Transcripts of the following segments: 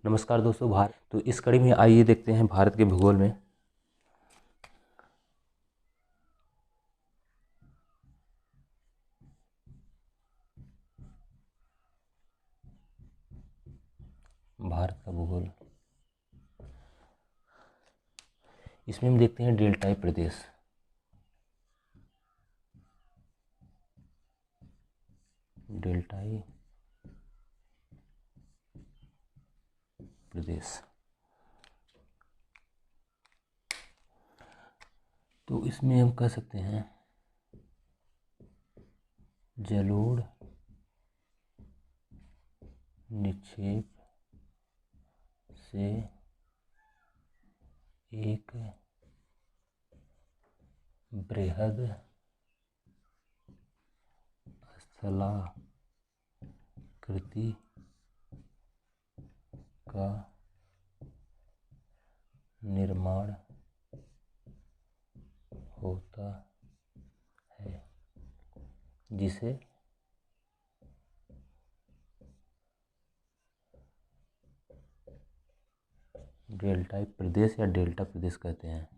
नमस्कार दोस्तों। भारत तो इस कड़ी में आइए देखते हैं भारत के भूगोल में। भारत का भूगोल, इसमें हम देखते हैं डेल्टाई प्रदेश। डेल्टाई प्रदेश, तो इसमें हम कह सकते हैं जलोढ़ निक्षेप से एक बृहद स्थलाकृति का निर्माण होता है, जिसे डेल्टाई प्रदेश या डेल्टा प्रदेश कहते हैं।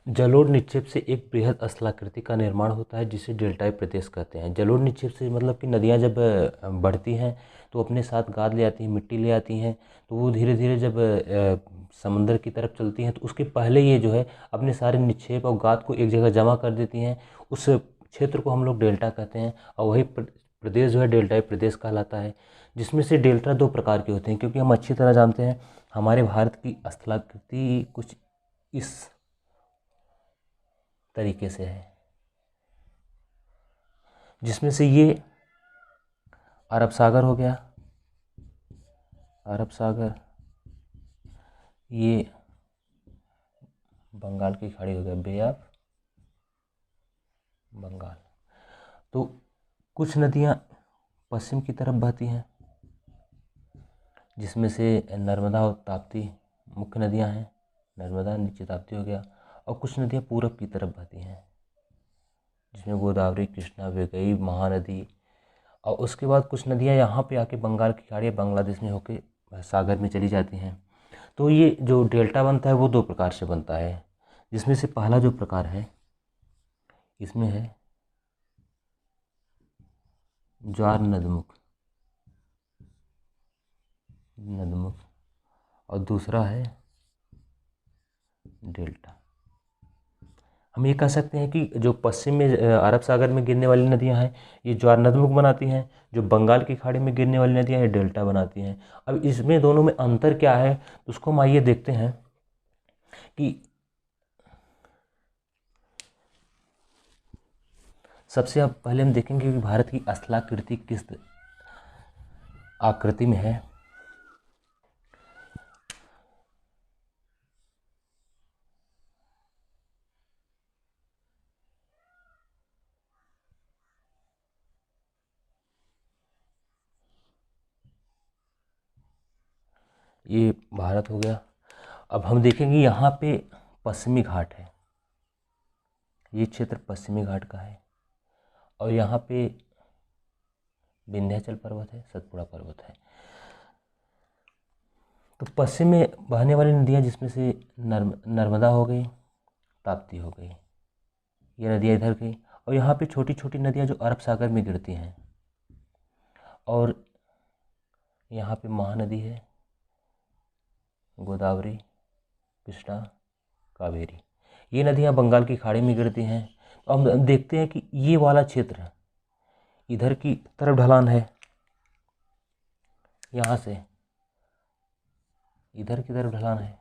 जलोढ़ निक्षेप से एक बृहद स्थलाकृति का निर्माण होता है, जिसे डेल्टाई प्रदेश कहते हैं। जलोढ़ निक्षेप से मतलब कि नदियाँ जब बढ़ती हैं तो अपने साथ गाद ले आती हैं, मिट्टी ले आती हैं, तो वो धीरे धीरे जब समंदर की तरफ चलती हैं तो उसके पहले ये जो है अपने सारे निक्षेप और गाद को एक जगह जमा कर देती हैं। उस क्षेत्र को हम लोग डेल्टा कहते हैं और वही प्रदेश जो है डेल्टाई प्रदेश कहलाता है। जिसमें से डेल्टा दो प्रकार के होते हैं, क्योंकि हम अच्छी तरह जानते हैं हमारे भारत की स्थलाकृति कुछ इस तरीके से है, जिसमें से ये अरब सागर हो गया, अरब सागर, ये बंगाल की खाड़ी हो गया, बे ऑफ बंगाल। तो कुछ नदियाँ पश्चिम की तरफ बहती हैं, जिसमें से नर्मदा और ताप्ती मुख्य नदियाँ हैं। नर्मदा नीचे ताप्ती हो गया, और कुछ नदियाँ पूरब की तरफ बहती हैं, जिसमें गोदावरी, कृष्णा, वेगई, महानदी। और उसके बाद कुछ नदियाँ यहाँ पे आके बंगाल की खाड़ी बांग्लादेश में होके सागर में चली जाती हैं। तो ये जो डेल्टा बनता है वो दो प्रकार से बनता है, जिसमें से पहला जो प्रकार है इसमें है ज्वार नदमुख, और दूसरा है डेल्टा। हम ये कह सकते हैं कि जो पश्चिम में अरब सागर में गिरने वाली नदियां हैं ये ज्वार नदमुख बनाती हैं, जो बंगाल की खाड़ी में गिरने वाली नदियां ये डेल्टा बनाती हैं। अब इसमें दोनों में अंतर क्या है तो उसको हम आइए देखते हैं कि सबसे पहले हम देखेंगे कि भारत की स्थलाकृति किस आकृति में है। ये भारत हो गया। अब हम देखेंगे यहाँ पे पश्चिमी घाट है, ये क्षेत्र पश्चिमी घाट का है, और यहाँ पे विंध्याचल पर्वत है, सतपुड़ा पर्वत है। तो पश्चिम में बहने वाली नदियाँ जिसमें से नर्मदा हो गई, ताप्ती हो गई, ये नदियाँ इधर गई। और यहाँ पे छोटी छोटी नदियाँ जो अरब सागर में गिरती हैं, और यहाँ पे महानदी है, गोदावरी, कृष्णा, कावेरी, ये नदियाँ बंगाल की खाड़ी में गिरती हैं। तो हम देखते हैं कि ये वाला क्षेत्र इधर की तरफ ढलान है, यहाँ से इधर की तरफ ढलान है,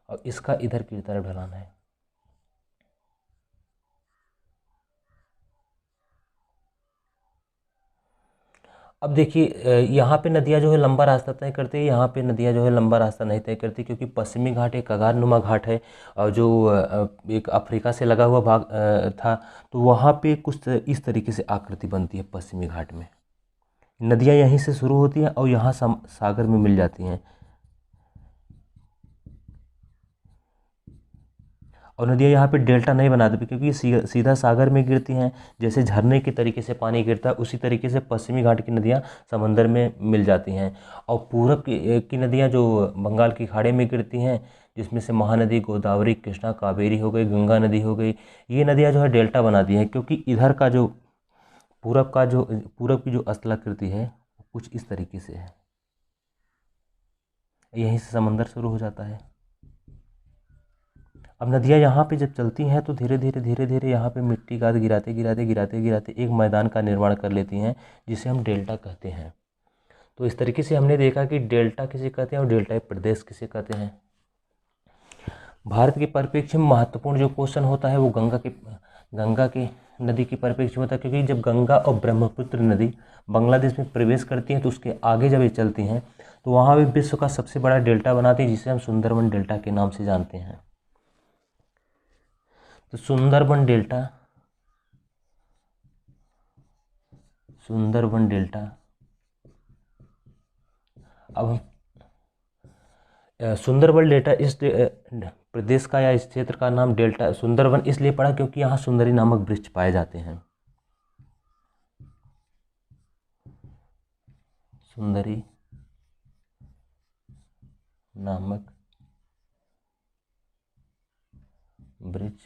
और इसका इधर की तरफ ढलान है। अब देखिए यहाँ पे नदियाँ जो है लंबा रास्ता तय करती है, यहाँ पे नदियाँ जो है लंबा रास्ता नहीं तय करती, क्योंकि पश्चिमी घाट एक कगारनुमा घाट है, और जो एक अफ्रीका से लगा हुआ भाग था, तो वहाँ पे कुछ इस तरीके से आकृति बनती है। पश्चिमी घाट में नदियाँ यहीं से शुरू होती हैं और यहाँ सागर में मिल जाती हैं। और नदियाँ यहाँ पे डेल्टा नहीं बनाती क्योंकि ये सीधा सागर में गिरती हैं। जैसे झरने के तरीके से पानी गिरता है उसी तरीके से पश्चिमी घाट की नदियाँ समंदर में मिल जाती हैं। और पूरब की नदियाँ जो बंगाल की खाड़ी में गिरती हैं, जिसमें से महानदी, गोदावरी, कृष्णा, कावेरी हो गई, गंगा नदी हो गई, ये नदियाँ जो है डेल्टा बनाती हैं क्योंकि इधर का जो पूरब की जो स्थलाकृति है कुछ इस तरीके से है। यहीं से समंदर शुरू हो जाता है। अब नदियाँ यहाँ पे जब चलती हैं तो धीरे धीरे यहाँ पे मिट्टी गाद गिराते एक मैदान का निर्माण कर लेती हैं, जिसे हम डेल्टा कहते हैं। तो इस तरीके से हमने देखा कि डेल्टा किसे कहते हैं और डेल्टाई प्रदेश किसे कहते हैं। भारत के परिप्रेक्ष्य में महत्वपूर्ण जो क्वेश्चन होता है वो गंगा की नदी की परिप्रेक्ष्य में होता है, क्योंकि जब गंगा और ब्रह्मपुत्र नदी बांग्लादेश में प्रवेश करती हैं तो उसके आगे जब ये चलती हैं तो वहाँ भी विश्व का सबसे बड़ा डेल्टा बनाती है, जिसे हम सुंदरबन डेल्टा के नाम से जानते हैं। तो सुंदरबन डेल्टा अब सुंदरबन डेल्टा इस प्रदेश का या इस क्षेत्र का नाम डेल्टा सुंदरबन इसलिए पड़ा क्योंकि यहाँ सुंदरी नामक वृक्ष पाए जाते हैं। सुंदरी नामक वृक्ष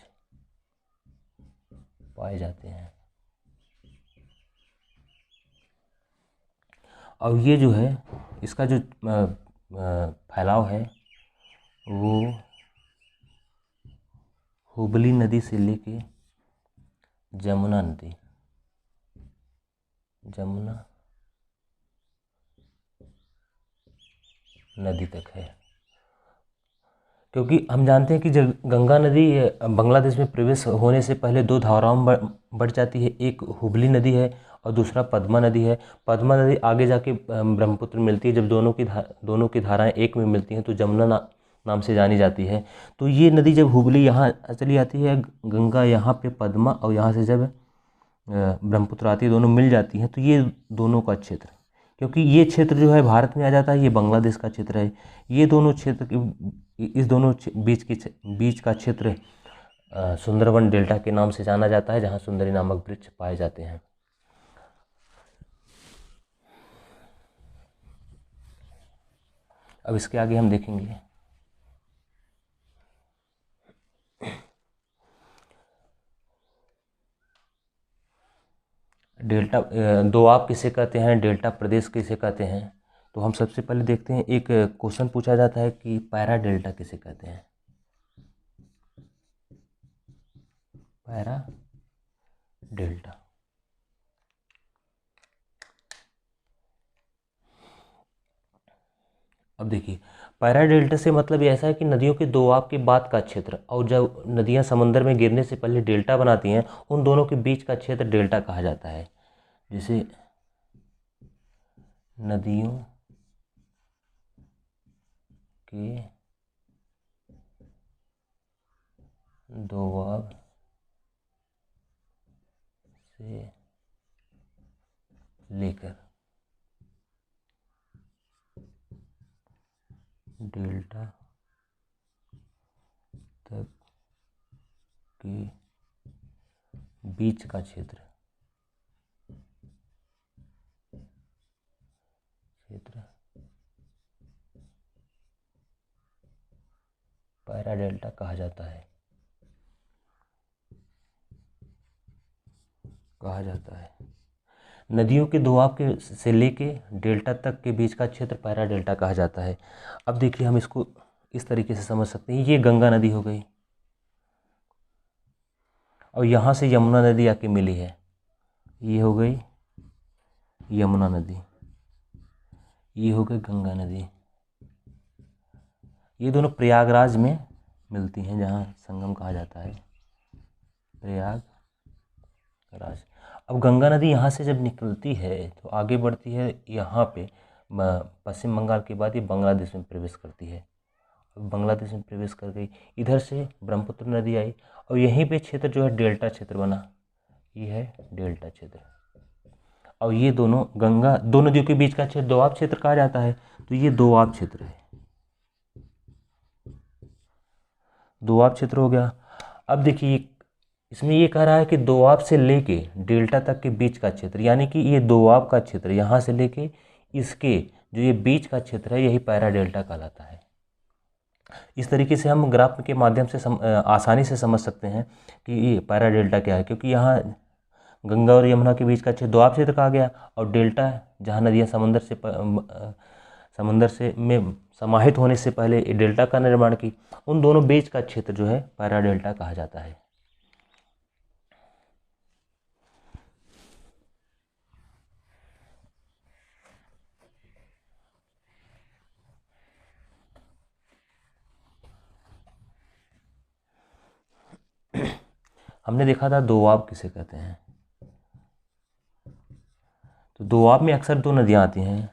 पाए जाते हैं। और ये जो है इसका जो फैलाव है वो हुबली नदी से लेके जमुना नदी तक है। क्योंकि हम जानते हैं कि जब गंगा नदी बांग्लादेश में प्रवेश होने से पहले दो धाराओं में बढ़ जाती है, एक हुबली नदी है और दूसरा पद्मा नदी है। पद्मा नदी आगे जाके ब्रह्मपुत्र मिलती है। जब दोनों की धाराएं एक में मिलती हैं तो जमुना नाम से जानी जाती है। तो ये नदी जब हुबली यहाँ चली आती है, गंगा यहाँ पे पद्मा, और यहाँ से जब ब्रह्मपुत्र आती है, दोनों मिल जाती हैं, तो ये दोनों का क्षेत्र, क्योंकि ये क्षेत्र जो है भारत में आ जाता है, ये बांग्लादेश का क्षेत्र है। ये दोनों क्षेत्र इस दोनों बीच का क्षेत्र सुंदरबन डेल्टा के नाम से जाना जाता है, जहाँ सुंदरी नामक वृक्ष पाए जाते हैं। अब इसके आगे हम देखेंगे डेल्टा दोआब किसे कहते हैं, डेल्टा प्रदेश किसे कहते हैं। तो हम सबसे पहले देखते हैं, एक क्वेश्चन पूछा जाता है कि पैरा डेल्टा किसे कहते हैं। पैरा डेल्टा अब देखिए, पैरा डेल्टा से मतलब ये ऐसा है कि नदियों के दोआब के बाद का क्षेत्र, और जब नदियां समंदर में गिरने से पहले डेल्टा बनाती हैं उन दोनों के बीच का क्षेत्र डेल्टा कहा जाता है। जैसे नदियों के दोआब से लेकर डेल्टा तक के बीच का क्षेत्र पैरा डेल्टा कहा जाता है। नदियों के दोआब के से लेके डेल्टा तक के बीच का क्षेत्र पैरा डेल्टा कहा जाता है। अब देखिए, हम इसको इस तरीके से समझ सकते हैं, ये गंगा नदी हो गई और यहाँ से यमुना नदी आके मिली है, ये हो गई यमुना नदी, ये हो गई गंगा नदी। ये दोनों प्रयागराज में मिलती हैं, जहाँ संगम कहा जाता है, प्रयागराज। अब गंगा नदी यहाँ से जब निकलती है तो आगे बढ़ती है, यहाँ पे पश्चिम बंगाल के बाद ये बांग्लादेश में प्रवेश करती है। बांग्लादेश में प्रवेश कर गई, इधर से ब्रह्मपुत्र नदी आई और यहीं पे क्षेत्र जो है डेल्टा क्षेत्र बना, ये है डेल्टा क्षेत्र। और ये दो नदियों के बीच का क्षेत्र दोआब क्षेत्र कहा जाता है। तो ये दोआब क्षेत्र है, दोआब क्षेत्र हो गया। अब देखिए इसमें ये कह रहा है कि दोआब से लेके डेल्टा तक के बीच का क्षेत्र, यानी कि ये दोआब का क्षेत्र यहाँ से लेके इसके जो ये बीच का क्षेत्र है यही पैरा डेल्टा कहलाता है। इस तरीके से हम ग्राफ के माध्यम से आसानी से समझ सकते हैं कि ये पैरा डेल्टा क्या है, क्योंकि यहाँ गंगा और यमुना के बीच का क्षेत्र दोआब क्षेत्र कहा गया, और डेल्टा जहाँ नदियाँ समुंदर से में समाहित होने से पहले डेल्टा का निर्माण की, उन दोनों बीच का क्षेत्र जो है पैरा डेल्टा कहा जाता है। हमने देखा था दोआब किसे कहते हैं। तो दोआब में अक्सर दो नदियाँ आती हैं,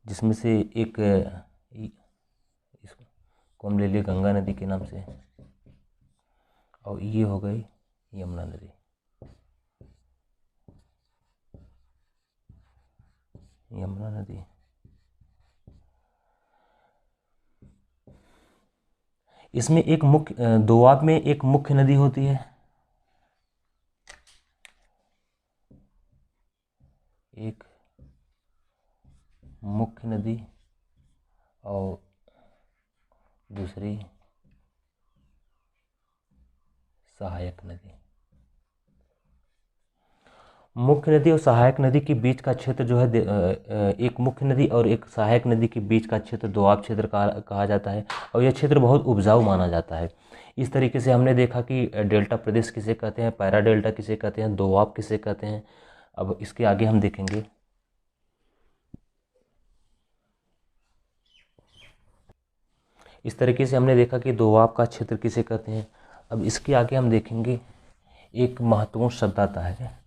जिसमें से एक इसको हम ले लिए गंगा नदी के नाम से, और ये हो गई यमुना नदी। यमुना नदी इसमें एक मुख्य दोआब में एक मुख्य नदी होती है, एक मुख्य नदी और दूसरी सहायक नदी। मुख्य नदी और सहायक नदी के बीच का क्षेत्र जो है एक मुख्य नदी और एक सहायक नदी के बीच का क्षेत्र दोआब क्षेत्र कहा जाता है, और यह क्षेत्र बहुत उपजाऊ माना जाता है। इस तरीके से हमने देखा कि डेल्टा प्रदेश किसे कहते हैं, पैरा डेल्टा किसे कहते हैं, दोआब किसे कहते हैं। अब इसके आगे हम देखेंगे। इस तरीके से हमने देखा कि दोआब का क्षेत्र किसे कहते हैं। अब इसके आगे हम देखेंगे एक महत्वपूर्ण शब्द आता है,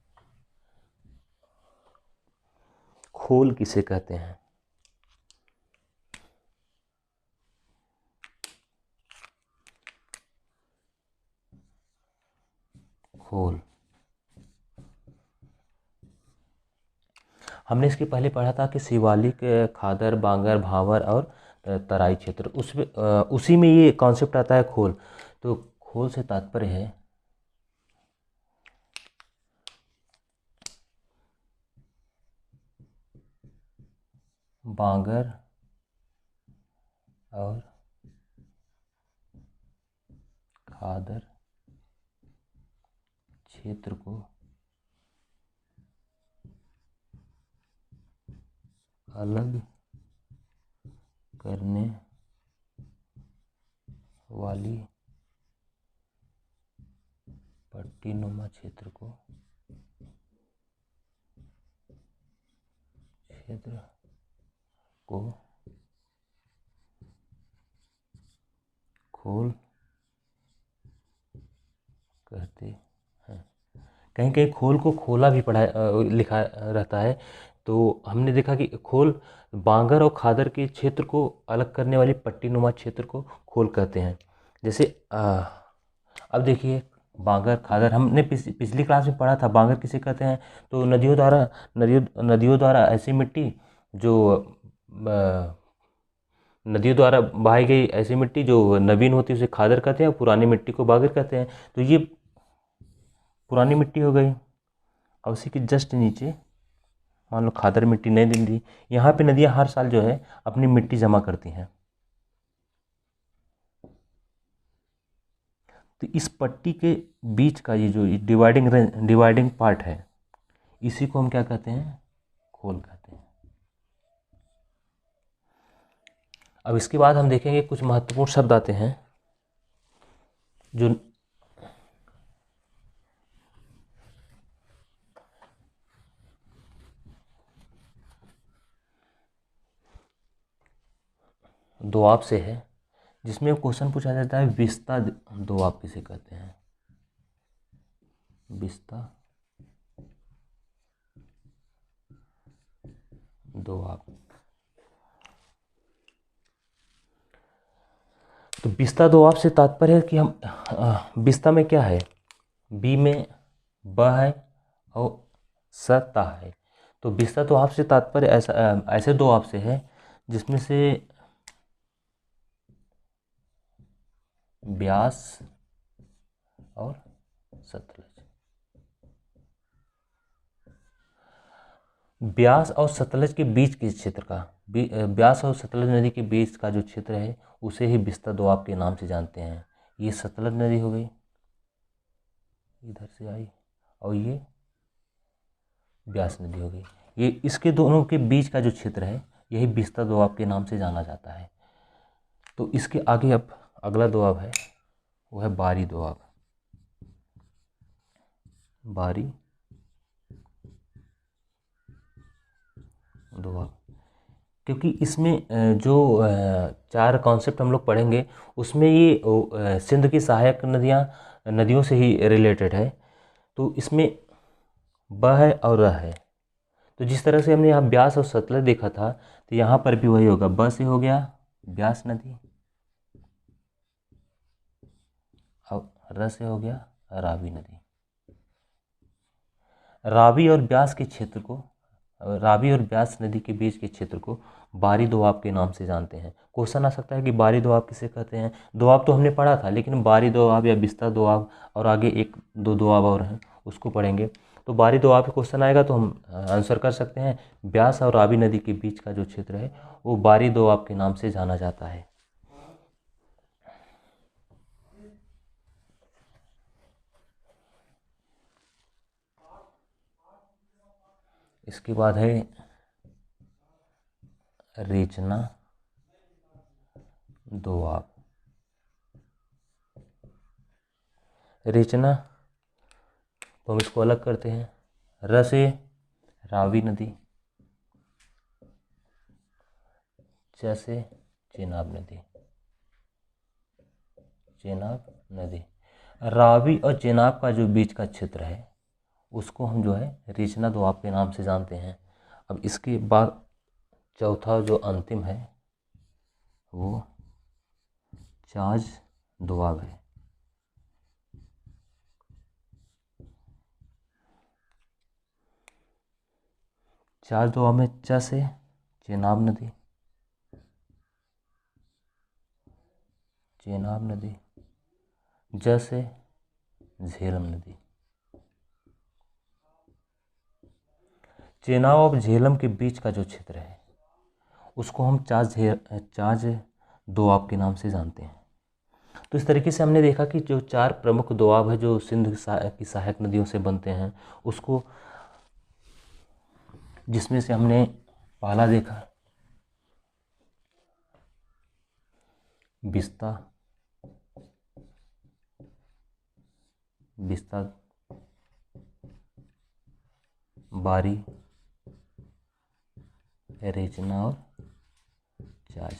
खोल किसे कहते हैं। खोल हमने इसके पहले पढ़ा था कि शिवालिक, खादर, बांगर, भावर और तराई क्षेत्र, उसमें उसी में ये कॉन्सेप्ट आता है खोल। तो खोल से तात्पर्य है बांगर और खादर क्षेत्र को अलग करने वाली पट्टीनुमा क्षेत्र को खोल कहते हैं। कहीं कहीं खोल को खोला भी पढ़ा लिखा रहता है। तो हमने देखा कि खोल बांगर और खादर के क्षेत्र को अलग करने वाली पट्टीनुमा क्षेत्र को खोल कहते हैं। जैसे अब देखिए बांगर खादर हमने पिछली क्लास में पढ़ा था। बांगर किसे कहते हैं, तो नदियों द्वारा ऐसी मिट्टी जो नदियों द्वारा बहाई गई ऐसी मिट्टी जो नवीन होती है उसे खादर कहते हैं, और पुरानी मिट्टी को बांगर कहते हैं। तो ये पुरानी मिट्टी हो गई, और उसी के जस्ट नीचे मान लो खादर मिट्टी नई दिल्ली। यहाँ पे नदियाँ हर साल जो है अपनी मिट्टी जमा करती हैं। तो इस पट्टी के बीच का ये जो डिवाइडिंग पार्ट है, इसी को हम क्या कहते हैं, खोल कहते हैं। अब इसके बाद हम देखेंगे कुछ महत्वपूर्ण शब्द आते हैं जो दोआब से है, जिसमें क्वेश्चन पूछा जाता है विस्ता दोआब किसे कहते हैं। विस्ता दोआब। तो विस्ता दोआब से तात्पर्य है कि हम विस्ता में क्या है, बी में ब है और सता है। तो विस्ता दोआब से तात्पर्य ऐसे दोआब से है जिसमें से व्यास और सतलज। ब्यास और सतलज के बीच के क्षेत्र का, ब्यास और सतलज नदी के बीच का जो क्षेत्र है उसे ही बिस्तर दोआब के नाम से जानते हैं। ये सतलज नदी हो गई, इधर से आई, और ये ब्यास नदी हो गई। ये इसके दोनों के बीच का जो क्षेत्र है यही बिस्तर दोआब के नाम से जाना जाता है। तो इसके आगे अब अगला दोआब है, वो है बारी दोआब। बारी दोआब, क्योंकि इसमें जो चार कॉन्सेप्ट हम लोग पढ़ेंगे उसमें ये सिंध की सहायक नदियों से ही रिलेटेड है। तो इसमें ब है और र है। तो जिस तरह से हमने यहाँ ब्यास और सतलज देखा था, तो यहाँ पर भी वही होगा। ब से हो गया ब्यास नदी, और र से हो गया रावी नदी। रावी और ब्यास के क्षेत्र को, रावी और ब्यास नदी के बीच के क्षेत्र को बारी दोआब के नाम से जानते हैं। क्वेश्चन आ सकता है कि बारी दोआब किसे कहते हैं। दोआब तो हमने पढ़ा था, लेकिन बारी दोआब या बिस्तर दोआब और आगे एक दो दोआब और हैं उसको पढ़ेंगे। तो बारी दोआब पे क्वेश्चन आएगा तो हम आंसर कर सकते हैं। ब्यास और रावी नदी के बीच का जो क्षेत्र है वो बारी दोआब के नाम से जाना जाता है। इसके बाद है रेचना दोआब। रेचना तो हम इसको अलग करते हैं। र से रावी नदी, च से चेनाब नदी। चेनाब नदी, रावी और चेनाब का जो बीच का क्षेत्र है उसको हम जो है रेचना दोआब के नाम से जानते हैं। अब इसके बाद चौथा जो अंतिम है वो चाज दोआब है। चाज दोआब में च से चेनाब नदी, चेनाब नदी, ज से झेलम नदी। चेनाब और झेलम के बीच का जो क्षेत्र है उसको हम चाज दोआब के नाम से जानते हैं। तो इस तरीके से हमने देखा कि जो चार प्रमुख दोआब है जो सिंध की सहायक नदियों से बनते हैं, उसको, जिसमें से हमने पहला देखा बिस्ता, बारी, रेचना और चाज,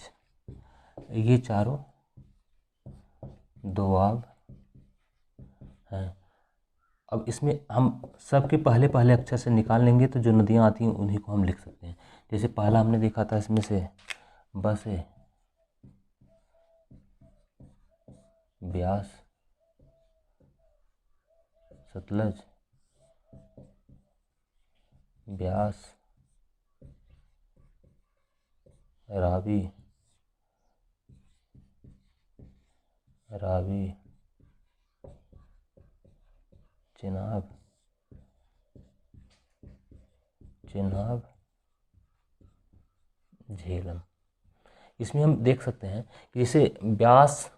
ये चारों दोआब हैं। अब इसमें हम सबके पहले पहले अक्षर से निकाल लेंगे तो जो नदियाँ आती हैं उन्हीं को हम लिख सकते हैं। जैसे पहला हमने देखा था इसमें से ब से ब्यास, सतलज, ब्यास, रावी, चेनाब, झेलम। इसमें हम देख सकते हैं कि जैसे ब्यास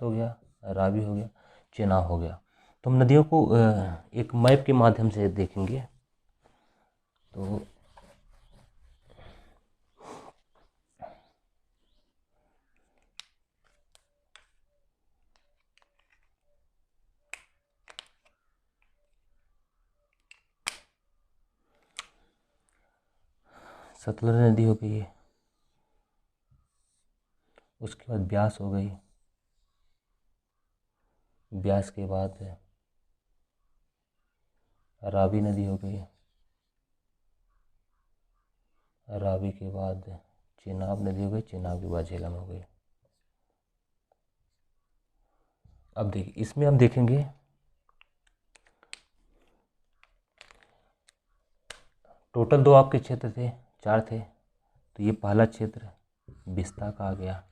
हो गया, रावी हो गया, चेनाब हो गया। तो हम नदियों को एक मैप के माध्यम से देखेंगे। तो सतलज नदी हो गई, उसके बाद ब्यास हो गई, ब्यास के बाद रावी नदी हो गई, रावी के बाद चेनाब नदी हो गई, चेनाब के बाद झेलम हो गई। अब देखिए इसमें हम देखेंगे टोटल दो आपके क्षेत्र थे, चार थे। तो ये पहला क्षेत्र बिस्ता का आ गया,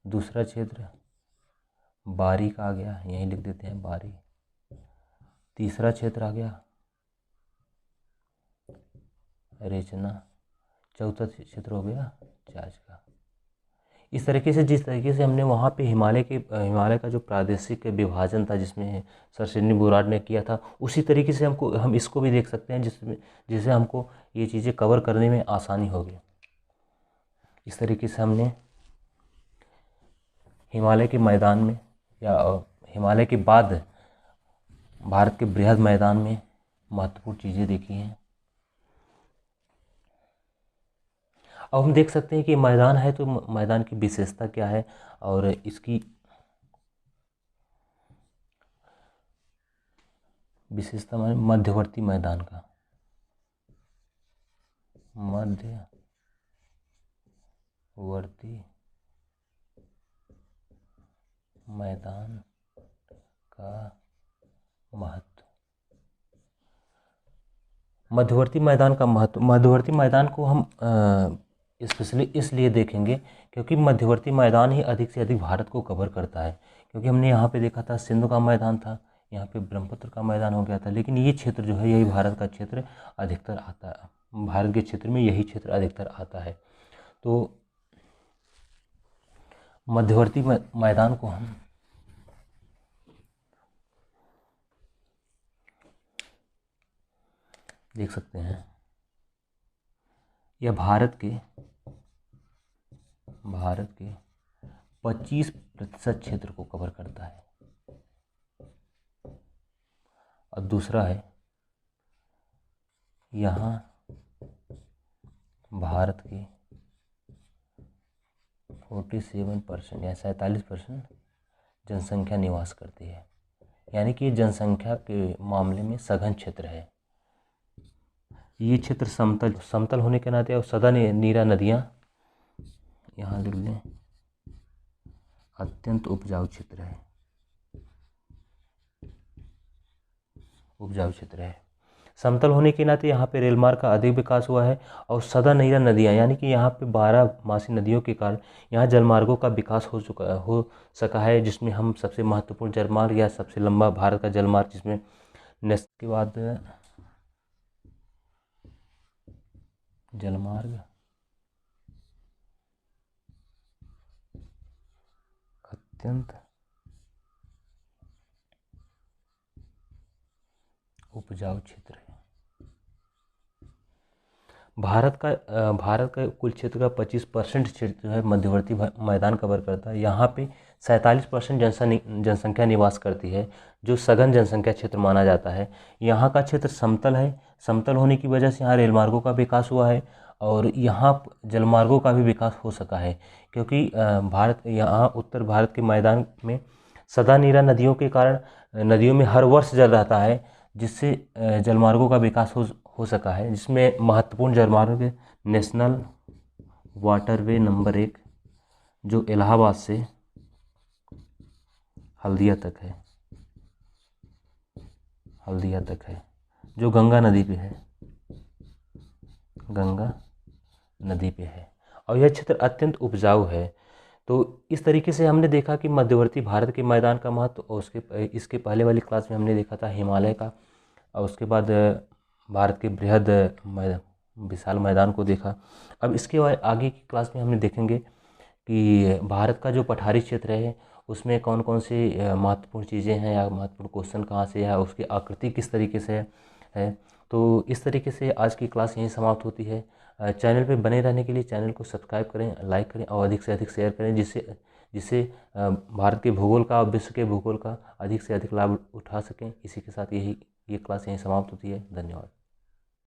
दूसरा क्षेत्र बारी का आ गया, यहीं लिख देते हैं बारी। तीसरा क्षेत्र आ गया रेचना। चौथा क्षेत्र हो गया जाज का। इस तरीके से जिस तरीके से हमने वहाँ पे हिमालय का जो प्रादेशिक विभाजन था जिसमें सर सिडनी बुराड ने किया था, उसी तरीके से हम इसको भी देख सकते हैं जिससे हमको ये चीज़ें कवर करने में आसानी होगी। इस तरीके से हमने हिमालय के मैदान में या हिमालय के बाद भारत के बृहद मैदान में महत्वपूर्ण चीज़ें देखी हैं। अब हम देख सकते हैं कि मैदान है तो मैदान की विशेषता क्या है और इसकी विशेषता मध्यवर्ती मैदान का, मध्यवर्ती मैदान का महत्व। मध्यवर्ती मैदान का महत्व, मध्यवर्ती मैदान को हम स्पेशली इसलिए देखेंगे क्योंकि मध्यवर्ती मैदान ही अधिक से अधिक भारत को कवर करता है। क्योंकि हमने यहाँ पे देखा था सिंधु का मैदान था, यहाँ पे ब्रह्मपुत्र का मैदान हो गया था, लेकिन ये क्षेत्र जो है यही भारत का क्षेत्र अधिकतर आता है, भारत के क्षेत्र में यही क्षेत्र अधिकतर आता है। तो मध्यवर्ती मैदान को हम देख सकते हैं, यह भारत के 25% क्षेत्र को कवर करता है। और दूसरा है यहाँ भारत के 47% या 47% जनसंख्या निवास करती है, यानी कि जनसंख्या के मामले में सघन क्षेत्र है। ये क्षेत्र समतल होने के नाते और सदा नीरा नदियाँ, यहाँ लिख लें, अत्यंत उपजाऊ क्षेत्र है, उपजाऊ क्षेत्र है। समतल होने के नाते यहाँ पे रेल मार्ग का अधिक विकास हुआ है और सदा नीरा नदियाँ, यानी कि यहाँ पे 12 मासी नदियों के कारण यहाँ जलमार्गों का विकास हो सका है, जिसमें हम सबसे महत्वपूर्ण जलमार्ग या सबसे लंबा भारत का जलमार्ग जिसमें नेक्स्ट के बाद जलमार्ग अत्यंत उपजाऊ क्षेत्र है। भारत का कुल क्षेत्र का 25% क्षेत्र जो है मध्यवर्ती मैदान कवर करता है। यहाँ पे 47% जनसंख्या निवास करती है, जो सघन जनसंख्या क्षेत्र माना जाता है। यहाँ का क्षेत्र समतल है, समतल होने की वजह से यहाँ रेल मार्गों का विकास हुआ है और यहाँ जलमार्गों का भी विकास हो सका है, क्योंकि यहाँ उत्तर भारत के मैदान में सदा नीरा नदियों के कारण नदियों में हर वर्ष जल रहता है, जिससे जलमार्गों का विकास हो सका है, जिसमें महत्वपूर्ण जलमार्ग नेशनल वाटरवे नंबर 1 जो इलाहाबाद से हल्दिया तक है, जो गंगा नदी पे है और यह क्षेत्र अत्यंत उपजाऊ है। तो इस तरीके से हमने देखा कि मध्यवर्ती भारत के मैदान का महत्व, और इसके पहले वाली क्लास में हमने देखा था हिमालय का, और उसके बाद भारत के बृहद विशाल मैदान को देखा। अब इसके आगे की क्लास में हमने देखेंगे कि भारत का जो पठारी क्षेत्र है उसमें कौन कौन सी महत्वपूर्ण चीज़ें हैं या महत्वपूर्ण क्वेश्चन कहाँ से है, उसकी आकृति किस तरीके से है। तो इस तरीके से आज की क्लास यहीं समाप्त होती है। चैनल पे बने रहने के लिए चैनल को सब्सक्राइब करें, लाइक करें और अधिक से अधिक शेयर करें, जिससे भारत के भूगोल का और विश्व के भूगोल का अधिक से अधिक लाभ उठा सकें। इसी के साथ ये क्लास यहीं समाप्त होती है। धन्यवाद।